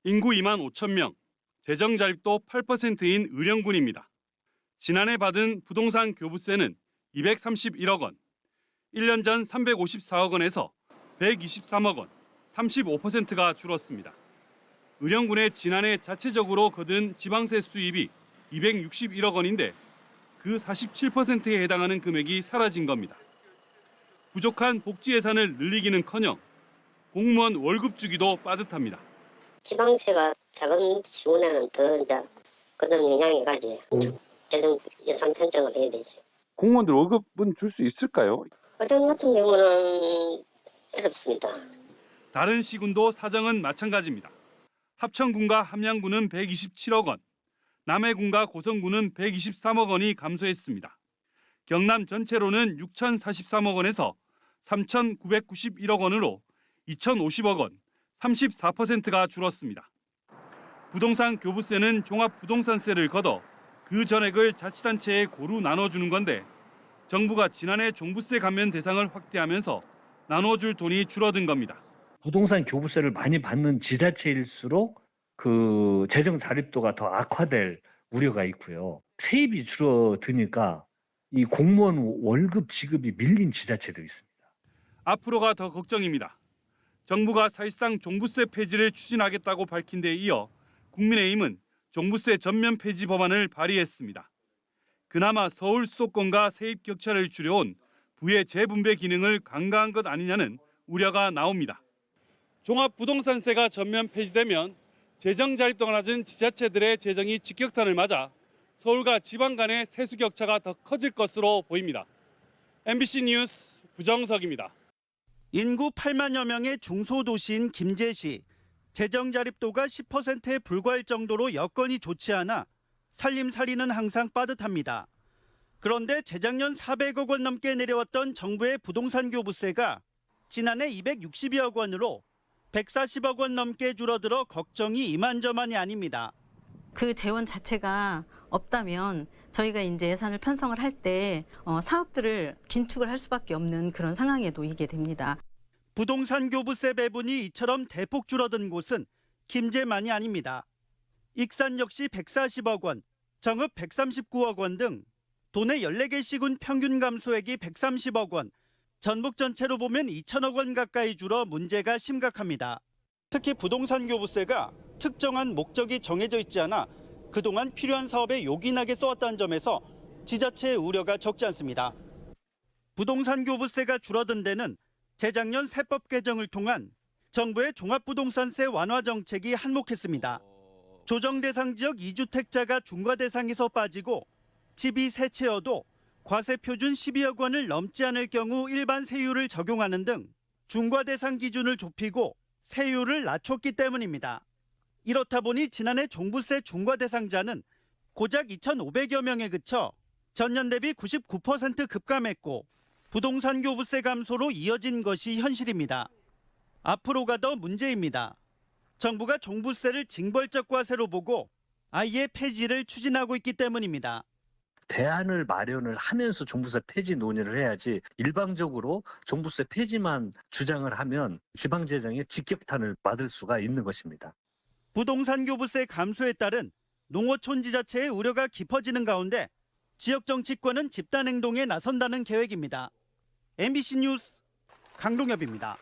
인구 2만 5천 명, 재정 자립도 8%인 의령군입니다. 지난해 받은 부동산 교부세는 231억 원, 1년 전 354억 원에서 123억 원, 35%가 줄었습니다. 의령군의 지난해 자체적으로 거둔 지방세 수입이 261억 원인데 그 47%에 해당하는 금액이 사라진 겁니다. 부족한 복지 예산을 늘리기는커녕 공무원 월급 주기도 빠듯합니다. 지방세가 자금 지원에는 더 이제 그런 영향이 가지. 재정 예산 편성을 해야 되지. 공무원들 월급은 줄 수 있을까요? 어떤 같은 경우는 어렵습니다. 다른 시군도 사정은 마찬가지입니다. 합천군과 함양군은 127억 원, 남해군과 고성군은 123억 원이 감소했습니다. 경남 전체로는 6,043억 원에서 3,991억 원으로 2,050억 원, 34%가 줄었습니다. 부동산 교부세는 종합부동산세를 걷어 그 전액을 자치단체에 고루 나눠주는 건데 정부가 지난해 종부세 감면 대상을 확대하면서 나눠줄 돈이 줄어든 겁니다. 부동산 교부세를 많이 받는 지자체일수록 그 재정 자립도가 더 악화될 우려가 있고요. 세입이 줄어드니까 이 공무원 월급 지급이 밀린 지자체도 있습니다. 앞으로가 더 걱정입니다. 정부가 사실상 종부세 폐지를 추진하겠다고 밝힌 데 이어 국민의힘은 종부세 전면 폐지 법안을 발의했습니다. 그나마 서울 수도권과 세입 격차를 줄여온 부의 재분배 기능을 강화한 것 아니냐는 우려가 나옵니다. 종합부동산세가 전면 폐지되면 재정 자립도가 낮은 지자체들의 재정이 직격탄을 맞아 서울과 지방 간의 세수 격차가 더 커질 것으로 보입니다. MBC 뉴스 부정석입니다. 인구 8만여 명의 중소도시인 김제시. 재정 자립도가 10%에 불과할 정도로 여건이 좋지 않아 살림살이는 항상 빠듯합니다. 그런데 재작년 400억 원 넘게 내려왔던 정부의 부동산 교부세가 지난해 260여억 원으로 140억 원 넘게 줄어들어 걱정이 이만저만이 아닙니다. 그 재원 자체가 없다면 저희가 이제 예산을 편성을 할 때 사업들을 긴축을 할 수밖에 없는 그런 상황에 놓이게 됩니다. 부동산 교부세 배분이 이처럼 대폭 줄어든 곳은 김제만이 아닙니다. 익산 역시 140억 원, 정읍 139억 원 등 도내 14개 시군 평균 감소액이 130억 원, 전북 전체로 보면 2천억 원 가까이 줄어 문제가 심각합니다. 특히 부동산 교부세가 특정한 목적이 정해져 있지 않아 그동안 필요한 사업에 요긴하게 써왔다는 점에서 지자체의 우려가 적지 않습니다. 부동산 교부세가 줄어든 데는 재작년 세법 개정을 통한 정부의 종합부동산세 완화 정책이 한몫했습니다. 조정 대상 지역 2주택자가 중과 대상에서 빠지고 집이 세 채여도 과세 표준 12억 원을 넘지 않을 경우 일반 세율을 적용하는 등 중과 대상 기준을 좁히고 세율을 낮췄기 때문입니다. 이렇다 보니 지난해 종부세 중과 대상자는 고작 2,500여 명에 그쳐 전년 대비 99% 급감했고 부동산 교부세 감소로 이어진 것이 현실입니다. 앞으로가 더 문제입니다. 정부가 종부세를 징벌적 과세로 보고 아예 폐지를 추진하고 있기 때문입니다. 대안을 마련을 하면서 종부세 폐지 논의를 해야지 일방적으로 종부세 폐지만 주장을 하면 지방재정에 직격탄을 맞을 수가 있는 것입니다. 부동산 교부세 감소에 따른 농어촌 지자체의 우려가 깊어지는 가운데 지역 정치권은 집단 행동에 나선다는 계획입니다. MBC 뉴스 강동엽입니다.